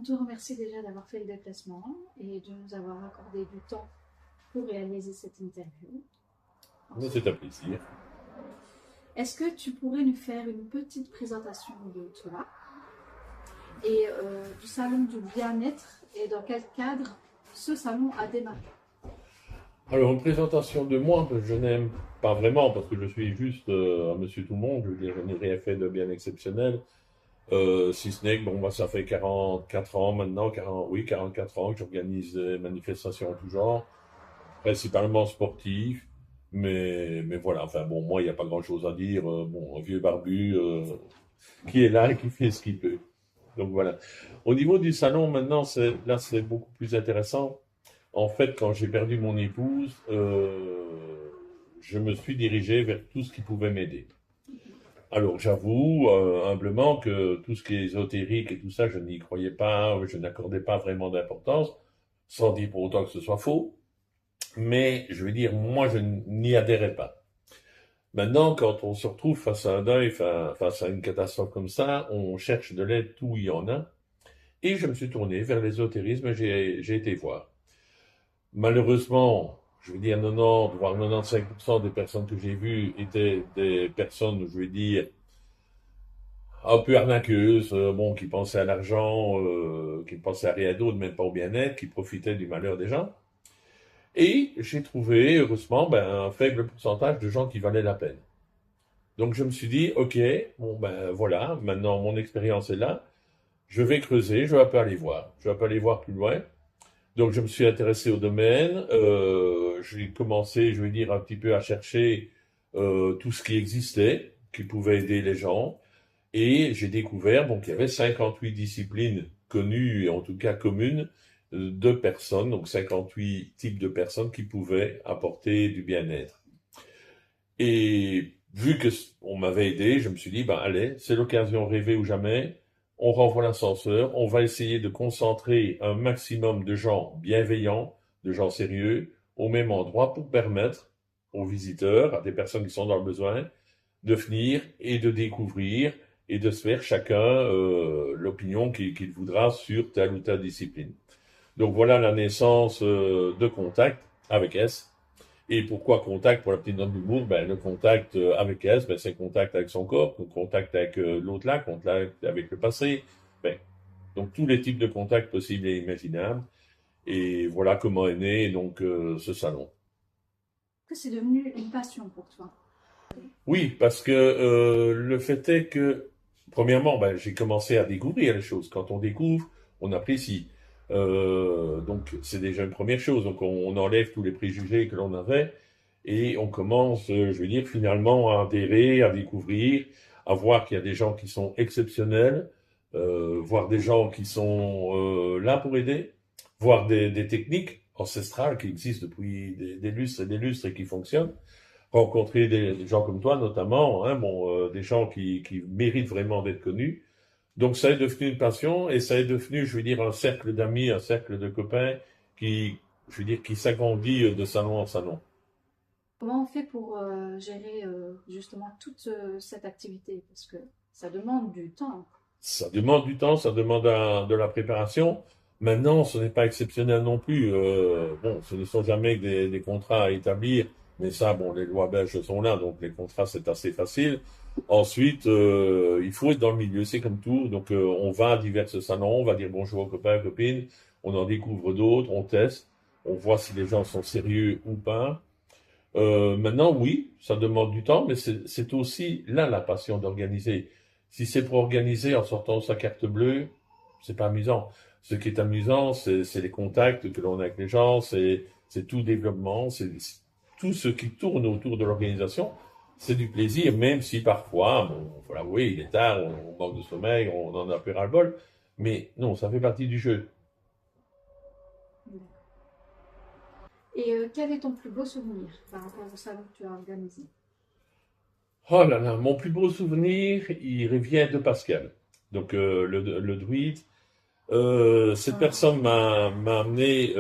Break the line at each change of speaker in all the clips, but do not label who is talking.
te remercie déjà d'avoir fait le déplacement et de nous avoir accordé du temps pour réaliser cette interview.
Mais c'est un plaisir.
Est-ce que tu pourrais nous faire une petite présentation de toi et du salon du bien-être et dans quel cadre ce salon a démarré?
Alors, une présentation de moi, je n'aime pas vraiment parce que je suis juste un monsieur tout le monde. Je veux dire, je n'ai rien fait de bien exceptionnel. Si ce n'est que, bon, moi, ça fait 44 ans maintenant, 40, oui, 44 ans que j'organise des manifestations en tout genre, principalement sportives. Mais voilà, enfin bon, moi, il n'y a pas grand-chose à dire. Bon, un vieux barbu qui est là et qui fait ce qu'il peut. Donc voilà. Au niveau du salon, maintenant, là, c'est beaucoup plus intéressant. En fait, quand j'ai perdu mon épouse, je me suis dirigé vers tout ce qui pouvait m'aider. Alors, j'avoue humblement que tout ce qui est ésotérique et tout ça, je n'y croyais pas, je n'accordais pas vraiment d'importance, sans dire pour autant que ce soit faux. Mais je veux dire, moi, je n'y adhérais pas. Maintenant, quand on se retrouve face à un deuil, face à une catastrophe comme ça, on cherche de l'aide où il y en a. Et je me suis tourné vers l'ésotérisme et j'ai été voir. Malheureusement, je veux dire 90, voire 95% des personnes que j'ai vues étaient des personnes, je veux dire, un peu arnaqueuses, bon, qui pensaient à l'argent, qui ne pensaient à rien d'autre, même pas au bien-être, qui profitaient du malheur des gens. Et j'ai trouvé, heureusement, un faible pourcentage de gens qui valaient la peine. Donc je me suis dit, ok, bon ben voilà, maintenant mon expérience est là, je vais creuser, je vais pas aller voir, je vais pas aller voir plus loin. Donc je me suis intéressé au domaine, j'ai commencé, je vais dire, un petit peu à chercher tout ce qui existait, qui pouvait aider les gens, et j'ai découvert bon, qu'il y avait 58 disciplines connues, et en tout cas communes, de personnes, donc 58 types de personnes qui pouvaient apporter du bien-être. Et vu que on m'avait aidé, je me suis dit, ben allez, c'est l'occasion rêvée ou jamais. On renvoie l'ascenseur, on va essayer de concentrer un maximum de gens bienveillants, de gens sérieux, au même endroit pour permettre aux visiteurs, à des personnes qui sont dans le besoin, de venir et de découvrir et de se faire chacun l'opinion qu'il voudra sur telle ou telle discipline. Donc voilà la naissance de Contact avec S. Et pourquoi contact pour la petite note d'humour? Le contact avec S, c'est contact avec son corps, contact avec l'au-delà, contact avec le passé. Ben, donc tous les types de contacts possibles et imaginables. Et voilà comment est né donc ce salon.
Que c'est devenu une passion pour toi?
Oui, parce que le fait est que, premièrement, j'ai commencé à découvrir les choses. Quand on découvre, on apprécie. Donc c'est déjà une première chose. Donc on enlève tous les préjugés que l'on avait et on commence, je veux dire, finalement à adhérer, à découvrir, à voir qu'il y a des gens qui sont exceptionnels, voir des gens qui sont là pour aider, voir des techniques ancestrales qui existent depuis des lustres et des lustres et qui fonctionnent, rencontrer des gens comme toi notamment, hein, bon, des gens qui méritent vraiment d'être connus. Donc ça est devenu une passion et ça est devenu, je veux dire, un cercle d'amis, un cercle de copains qui, je veux dire, qui s'agrandit de salon en salon.
Comment on fait pour gérer justement toute cette activité? Parce que ça demande du temps.
Ça demande du temps, ça demande de la préparation. Maintenant, ce n'est pas exceptionnel non plus. Bon, ce ne sont jamais que des contrats à établir, mais ça, bon, les lois belges sont là, donc les contrats, c'est assez facile. Ensuite, il faut être dans le milieu, c'est comme tout. Donc, on va à divers salons, on va dire bonjour aux copains, copines, on en découvre d'autres, on teste, on voit si les gens sont sérieux ou pas. Maintenant, oui, ça demande du temps, mais c'est aussi là la passion d'organiser. Si c'est pour organiser en sortant sa carte bleue, c'est pas amusant. Ce qui est amusant, c'est les contacts que l'on a avec les gens, c'est tout le développement, c'est tout ce qui tourne autour de l'organisation. C'est du plaisir, même si parfois, bon, faut l'avouer, il est tard, on manque de sommeil, on en a plus ras-le-bol. Mais non, ça fait partie du jeu.
Et quel est ton plus beau souvenir par rapport au salon que tu as organisé?
Oh là là, mon plus beau souvenir, il revient de Pascal. Donc le druide. Cette personne m'a amené,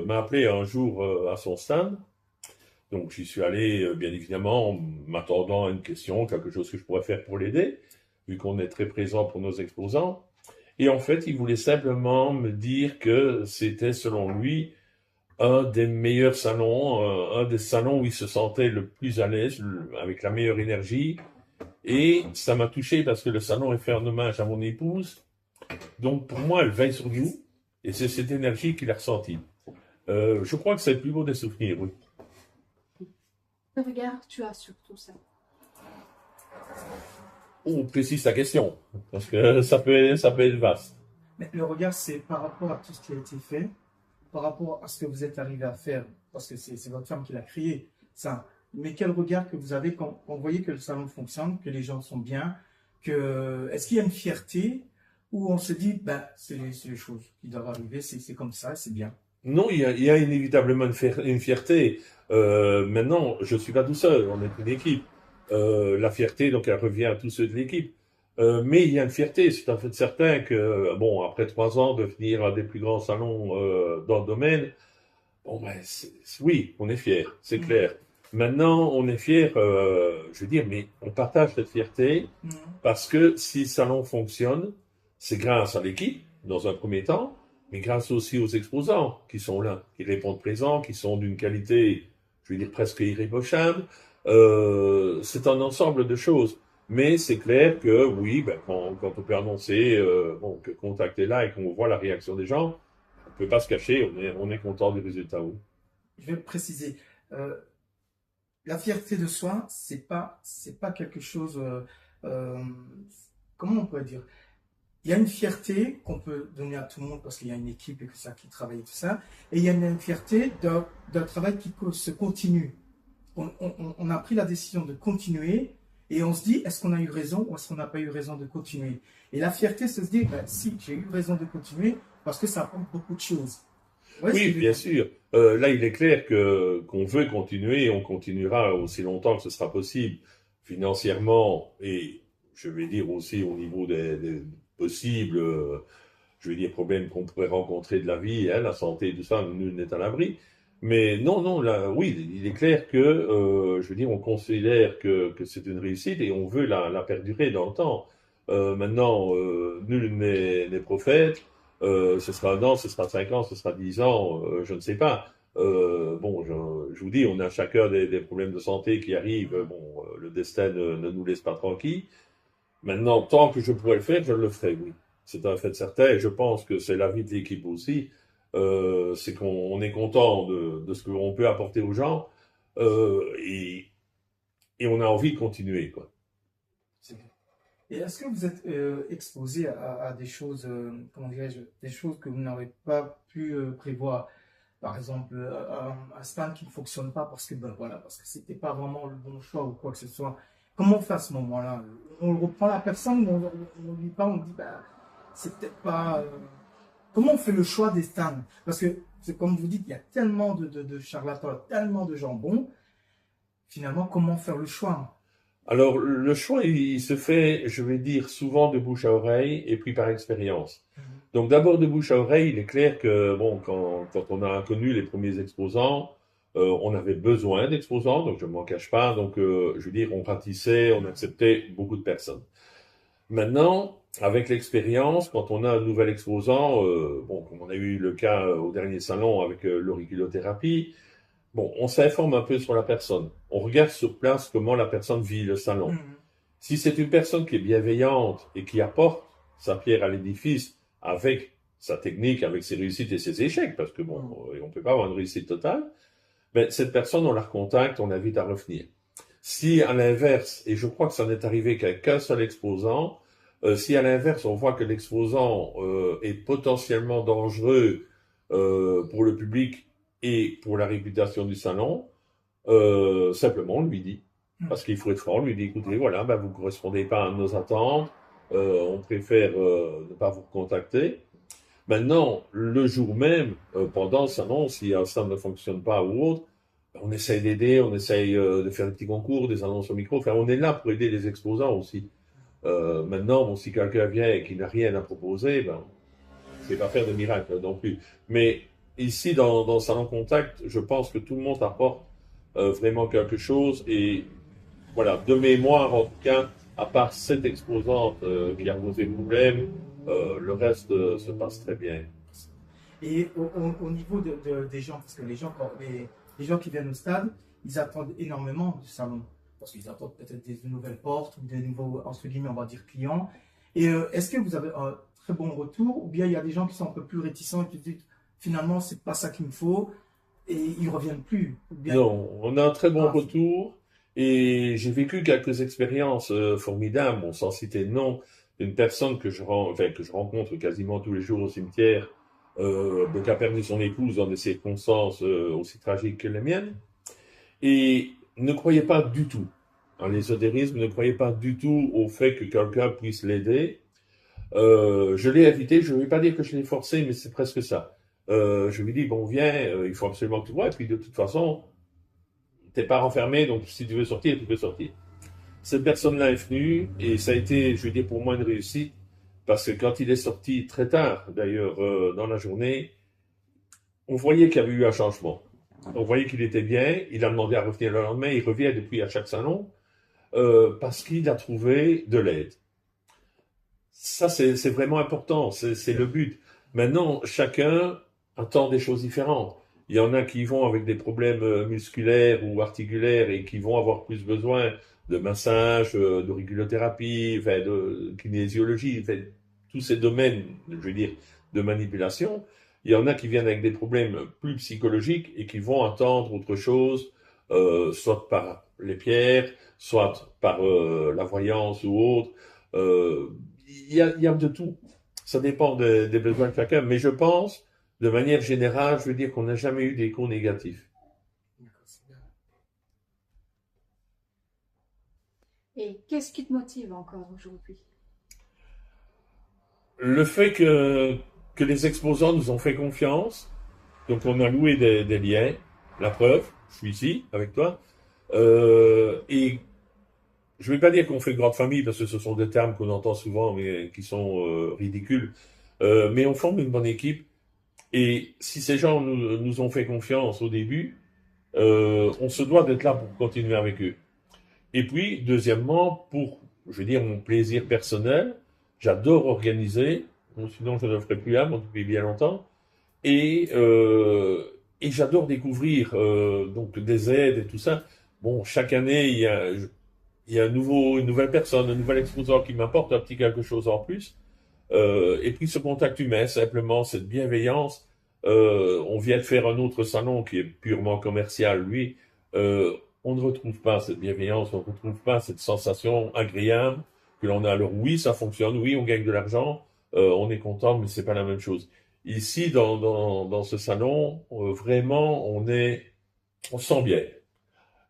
m'a appelé un jour à son stand. Donc j'y suis allé, bien évidemment, en m'attendant à une question, quelque chose que je pourrais faire pour l'aider, vu qu'on est très présent pour nos exposants. Et en fait, il voulait simplement me dire que c'était, selon lui, un des meilleurs salons, un des salons où il se sentait le plus à l'aise, avec la meilleure énergie. Et ça m'a touché parce que le salon est fait en hommage à mon épouse. Donc pour moi, elle veille sur nous. Et c'est cette énergie qu'il a ressentie. Je crois que c'est le plus beau des souvenirs, oui.
Quel regard tu as sur tout ça?
On précise ta question, parce que ça peut être vaste.
Mais le regard, c'est par rapport à tout ce qui a été fait, par rapport à ce que vous êtes arrivé à faire, parce que c'est votre femme qui l'a créé, ça. Mais quel regard que vous avez quand vous voyez que le salon fonctionne, que les gens sont bien, est-ce qu'il y a une fierté où on se dit, ben, c'est les choses qui doivent arriver, c'est comme ça, c'est bien.
Non, il y a inévitablement une fierté. Maintenant, je suis pas tout seul, on est une équipe. La fierté, donc, elle revient à tous ceux de l'équipe. Mais il y a une fierté, c'est en fait certain que, bon, après 3 ans, de venir à des plus grands salons dans le domaine, bon, ben, oui, on est fier, c'est
Mhm.
clair. Maintenant, on est fier, je veux dire, mais on partage cette fierté
Mhm.
parce que si le salon fonctionne, c'est grâce à l'équipe, dans un premier temps, mais grâce aussi aux exposants qui sont là, qui répondent présents, qui sont d'une qualité, je veux dire, presque irréprochable. C'est un ensemble de choses. Mais c'est clair que oui, ben, quand on peut annoncer bon, que Contact est là et qu'on voit la réaction des gens, on ne peut pas se cacher, on est content du résultat. Oui.
Je vais préciser. Euh, la fierté de soi, c'est pas quelque chose. Euh, comment on pourrait dire? Il y a une fierté qu'on peut donner à tout le monde parce qu'il y a une équipe et que ça qui travaille et tout ça. Et il y a une fierté d'un travail qui se continue. On a pris la décision de continuer et on se dit, est-ce qu'on a eu raison ou est-ce qu'on n'a pas eu raison de continuer? Et la fierté, c'est se dire, ben, si, j'ai eu raison de continuer parce que ça apporte beaucoup de choses. Ouais,
Oui, bien sûr. Là, il est clair que qu'on veut continuer et on continuera aussi longtemps que ce sera possible financièrement et je vais dire aussi au niveau des possibles, je vais dire problèmes qu'on pourrait rencontrer de la vie, hein, la santé, tout ça, nul n'est à l'abri. Mais non, non, là, oui, il est clair que, je veux dire, on considère que c'est une réussite et on veut la perdurer dans le temps. Maintenant, nul n'est prophète. Ce sera 1 an, ce sera 5 ans, ce sera 10 ans, je ne sais pas. Bon, je vous dis, on a chacun des problèmes de santé qui arrivent. Bon, le destin ne nous laisse pas tranquilles. Maintenant, tant que je pourrais le faire, je le ferai, oui. C'est un fait certain, et je pense que c'est l'avis de l'équipe aussi. C'est qu'on est content de ce qu'on peut apporter aux gens, et on a envie de continuer, quoi.
c'est bien. Et est-ce que vous êtes exposé à des choses, comment dirais-je, des choses que vous n'aurez pas pu prévoir? Par exemple, un stand qui ne fonctionne pas parce que, ben, voilà, parce que c'était pas vraiment le bon choix ou quoi que ce soit. Comment on fait à ce moment-là? On reprend la personne, on lui parle, on dit, ben, c'est peut-être pas. Comment on fait le choix des stands? Parce que, c'est comme vous dites, il y a tellement de charlatans, tellement de gens bons. Finalement, comment faire le choix?
Alors, le choix, il se fait, je vais dire, souvent de bouche à oreille, et puis par expérience.
Mhm.
Donc d'abord de bouche à oreille, il est clair que bon, quand on a connu les premiers exposants, on avait besoin d'exposants, donc je ne m'en cache pas. Donc je veux dire, on ratissait, on acceptait beaucoup de personnes. Maintenant, avec l'expérience, quand on a un nouvel exposant, bon, comme on a eu le cas au dernier salon avec l'auriculothérapie, bon, on s'informe un peu sur la personne. On regarde sur place comment la personne vit le salon.
Mhm.
Si c'est une personne qui est bienveillante et qui apporte sa pierre à l'édifice avec sa technique, avec ses réussites et ses échecs, parce que bon, on peut pas avoir une réussite totale, mais cette personne, on la recontacte, on l'invite à revenir. Si à l'inverse, et je crois que ça n'est arrivé qu'avec un seul exposant, si à l'inverse on voit que l'exposant est potentiellement dangereux pour le public et pour la réputation du salon, simplement on lui dit. Parce qu'il faut être franc, on lui dit, écoutez, voilà, ben, vous ne correspondez pas à nos attentes, on préfère ne pas vous contacter. Maintenant, le jour même, pendant le salon, si ça ne fonctionne pas ou autre, ben, on essaye d'aider, on essaye de faire des petits concours, des annonces au micro. Enfin, on est là pour aider les exposants aussi. Maintenant, bon, si quelqu'un vient et qu'il n'a rien à proposer, ben, c'est pas faire de miracle non plus. Mais ici, dans le salon Contact, je pense que tout le monde apporte vraiment quelque chose. Et voilà, de mémoire en tout cas, à part cette exposante qui a posé problème, Le reste se passe très bien.
Et au niveau des gens, parce que les gens, les gens qui viennent au stade, ils attendent énormément du salon. Parce qu'ils attendent peut-être des nouvelles portes, ou des nouveaux, entre guillemets, on va dire, clients. Et est-ce que vous avez un très bon retour, ou bien il y a des gens qui sont un peu plus réticents et qui se disent, finalement, c'est pas ça qu'il me faut, et ils reviennent plus. Ou bien...
Non, on a un très bon
Ah,
retour et j'ai vécu quelques expériences formidables, bon, sans citer de nom, d'une personne que je rencontre quasiment tous les jours au cimetière, qui a perdu son épouse dans des circonstances aussi tragiques que les miennes, et ne croyait pas du tout, en l'ésotérisme, ne croyait pas du tout au fait que quelqu'un puisse l'aider. Je l'ai invité, je ne vais pas dire que je l'ai forcé, mais c'est presque ça. Je lui dis, bon, viens, il faut absolument que tu vois, et puis de toute façon, t'es pas renfermé, donc si tu veux sortir, tu peux sortir. Cette personne-là est venue, et ça a été, je veux dire, pour moi une réussite, parce que quand il est sorti très tard, d'ailleurs, dans la journée, on voyait qu'il y avait eu un changement. On voyait qu'il était bien, il a demandé à revenir le lendemain, il revient depuis à chaque salon, parce qu'il a trouvé de l'aide. Ça, c'est vraiment important, c'est le but. Maintenant, chacun attend des choses différentes. Il y en a qui vont avec des problèmes musculaires ou articulaires et qui vont avoir plus besoin de massage, de régulothérapie, enfin, de kinésiologie, enfin, tous ces domaines, je veux dire, de manipulation. Il y en a qui viennent avec des problèmes plus psychologiques et qui vont attendre autre chose, soit par les pierres, soit par la voyance ou autre. Euh, il y a de tout. Ça dépend des besoins de chacun. Mais je pense, de manière générale, je veux dire qu'on n'a jamais eu d'écho négatifs.
Et qu'est-ce qui te motive encore aujourd'hui?
Le fait que les exposants nous ont fait confiance, donc on a loué des liens, la preuve, je suis ici avec toi, et je ne vais pas dire qu'on fait grande famille parce que ce sont des termes qu'on entend souvent mais qui sont ridicules, mais on forme une bonne équipe. Et si ces gens nous ont fait confiance au début, on se doit d'être là pour continuer avec eux. Et puis, deuxièmement, pour, je veux dire, mon plaisir personnel, j'adore organiser, bon, sinon je ne le ferai plus là, depuis bien longtemps, et, euh, et j'adore découvrir donc des aides et tout ça. Bon, chaque année, il y a une nouvelle personne, un nouvel exposant qui m'apporte un petit quelque chose en plus. Et puis ce contact humain, simplement, cette bienveillance. On vient de faire un autre salon qui est purement commercial, lui. On ne retrouve pas cette bienveillance, on ne retrouve pas cette sensation agréable que l'on a. Alors oui, ça fonctionne, oui, on gagne de l'argent, on est content, mais c'est pas la même chose. Ici, dans ce salon, vraiment, on se sent bien.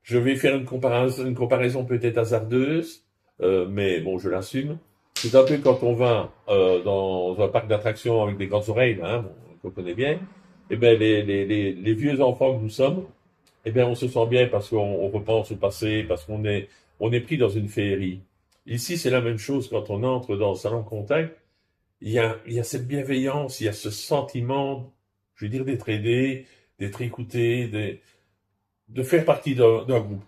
Je vais faire une comparaison peut-être hasardeuse, mais bon, je l'assume. C'est un peu quand on va dans un parc d'attractions avec des grandes oreilles, là, hein, bon, qu'on connaît bien. Eh ben, les vieux enfants que nous sommes, eh bien, on se sent bien parce qu'on repense au passé, parce on est pris dans une féerie. Ici, c'est la même chose quand on entre dans le salon contact. Il y a cette bienveillance, il y a ce sentiment, je veux dire, d'être aidé, d'être écouté, de faire partie d'un groupe.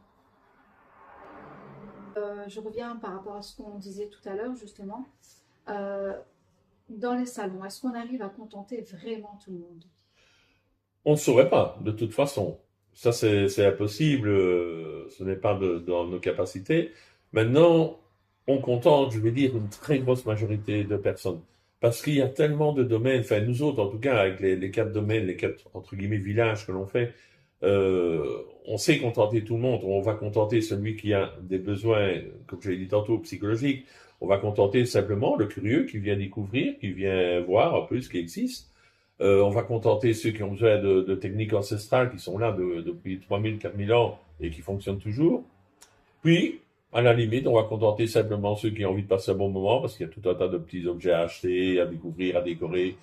Je reviens par rapport à ce qu'on disait tout à l'heure, justement. Euh, dans les salons, est-ce qu'on arrive à contenter vraiment tout le monde?
On ne saurait pas, de toute façon. Ça, c'est impossible, ce n'est pas dans nos capacités. Maintenant, on contente, je vais dire, une très grosse majorité de personnes. Parce qu'il y a tellement de domaines, enfin nous autres en tout cas, avec les quatre domaines, les quatre, entre guillemets, villages que l'on fait, on sait contenter tout le monde. On va contenter celui qui a des besoins, comme je l'ai dit tantôt, psychologiques. On va contenter simplement le curieux qui vient découvrir, qui vient voir un peu ce qui existe. On va contenter ceux qui ont besoin de techniques ancestrales qui sont là depuis 3000, 4000 ans et qui fonctionnent toujours. Puis, à la limite, on va contenter simplement ceux qui ont envie de passer un bon moment parce qu'il y a tout un tas de petits objets à acheter, à découvrir, à décorer,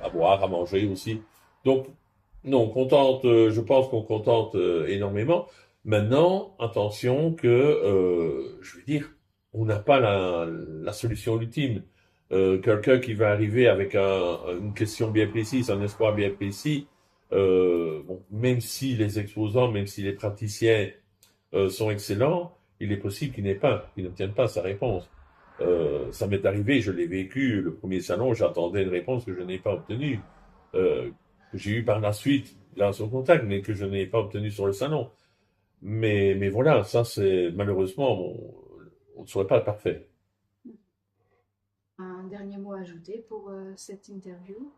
à boire, à manger aussi. Donc, non, je pense qu'on contente énormément. Maintenant, attention que, je veux dire, on n'a pas la solution ultime. Quelqu'un qui va arriver avec une question bien précise, un espoir bien précis, bon, même si les exposants, même si les praticiens sont excellents, il est possible qu'il n'obtienne pas sa réponse. Ça m'est arrivé, je l'ai vécu, le premier salon, j'attendais une réponse que je n'ai pas obtenue, que j'ai eu par la suite, grâce au contact, mais que je n'ai pas obtenue sur le salon. Mais voilà, ça c'est malheureusement, on ne serait pas parfait.
Un dernier mot à ajouter pour cette interview?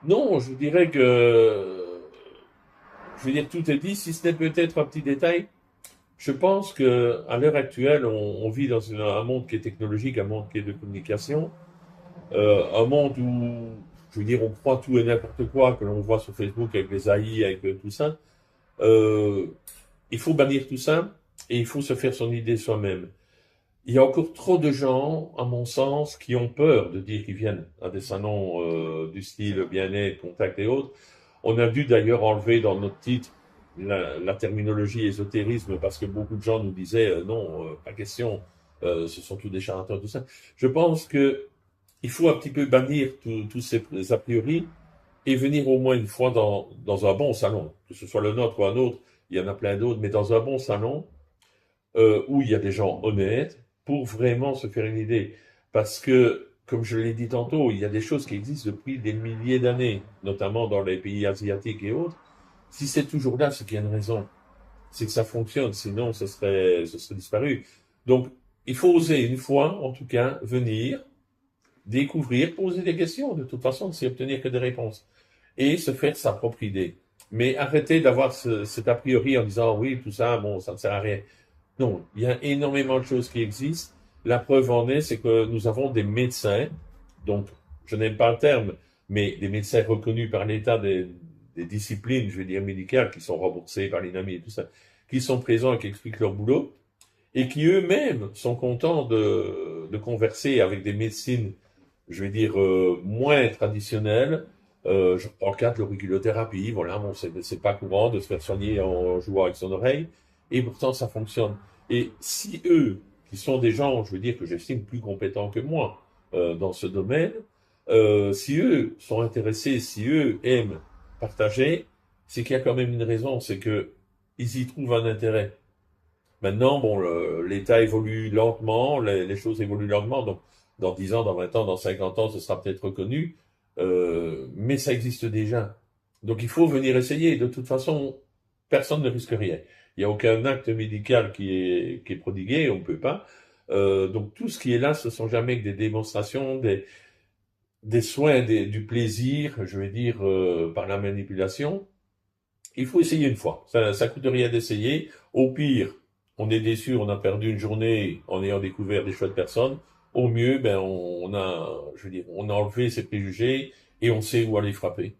Non, je dirais je veux dire, tout est dit, si ce n'est peut-être un petit détail. Je pense que à l'heure actuelle, on vit dans un monde qui est technologique, un monde qui est de communication, un monde où, je veux dire, on croit tout et n'importe quoi que l'on voit sur Facebook avec les AI, avec tout ça. Euh, il faut bannir tout ça et il faut se faire son idée soi-même. Il y a encore trop de gens, à mon sens, qui ont peur de dire qu'ils viennent à des salons du style bien-être, contact et autres. On a dû d'ailleurs enlever dans notre titre la terminologie ésotérisme parce que beaucoup de gens nous disaient non, pas question, ce sont tous des charlatans, tout ça. Je pense que il faut un petit peu bannir tous ces a priori et venir au moins une fois dans un bon salon, que ce soit le nôtre ou un autre, il y en a plein d'autres, mais dans un bon salon où il y a des gens honnêtes pour vraiment se faire une idée. Parce que, comme je l'ai dit tantôt, il y a des choses qui existent depuis des milliers d'années, notamment dans les pays asiatiques et autres. Si c'est toujours là, c'est qu'il y a une raison. C'est que ça fonctionne, sinon ce serait disparu. Donc, il faut oser une fois, en tout cas, venir, découvrir, poser des questions. De toute façon, c'est obtenir que des réponses. Et se faire sa propre idée. Mais arrêter d'avoir cet a priori en disant oui, tout ça, bon, ça ne sert à rien. Non, il y a énormément de choses qui existent. La preuve en est, c'est que nous avons des médecins, donc je n'aime pas le terme, mais des médecins reconnus par l'État des disciplines, je veux dire, médicales, qui sont remboursées par l'INAMI et tout ça, qui sont présents et qui expliquent leur boulot, et qui eux-mêmes sont contents de converser avec des médecines, je vais dire, moins traditionnelles. Je prends le cas de l'auriculothérapie, voilà, bon, c'est pas courant de se faire soigner en jouant avec son oreille, et pourtant ça fonctionne. Et si eux, qui sont des gens, je veux dire, que j'estime plus compétents que moi dans ce domaine, si eux sont intéressés, si eux aiment partager, c'est qu'il y a quand même une raison, c'est que ils y trouvent un intérêt. Maintenant, bon, l'État évolue lentement, les choses évoluent lentement, donc dans 10 ans, dans 20 ans, dans 50 ans, ce sera peut-être reconnu, mais ça existe déjà. Donc il faut venir essayer. De toute façon, personne ne risque rien. Il n'y a aucun acte médical qui est prodigué, on ne peut pas. Donc tout ce qui est là, ce sont jamais que des démonstrations, des soins, du plaisir, je vais dire, par la manipulation. Il faut essayer une fois. Ça coûte rien d'essayer. Au pire, on est déçu, on a perdu une journée en ayant découvert des chouettes personnes. Au mieux, ben, on a, je veux dire, on a enlevé ses préjugés et on sait où aller frapper.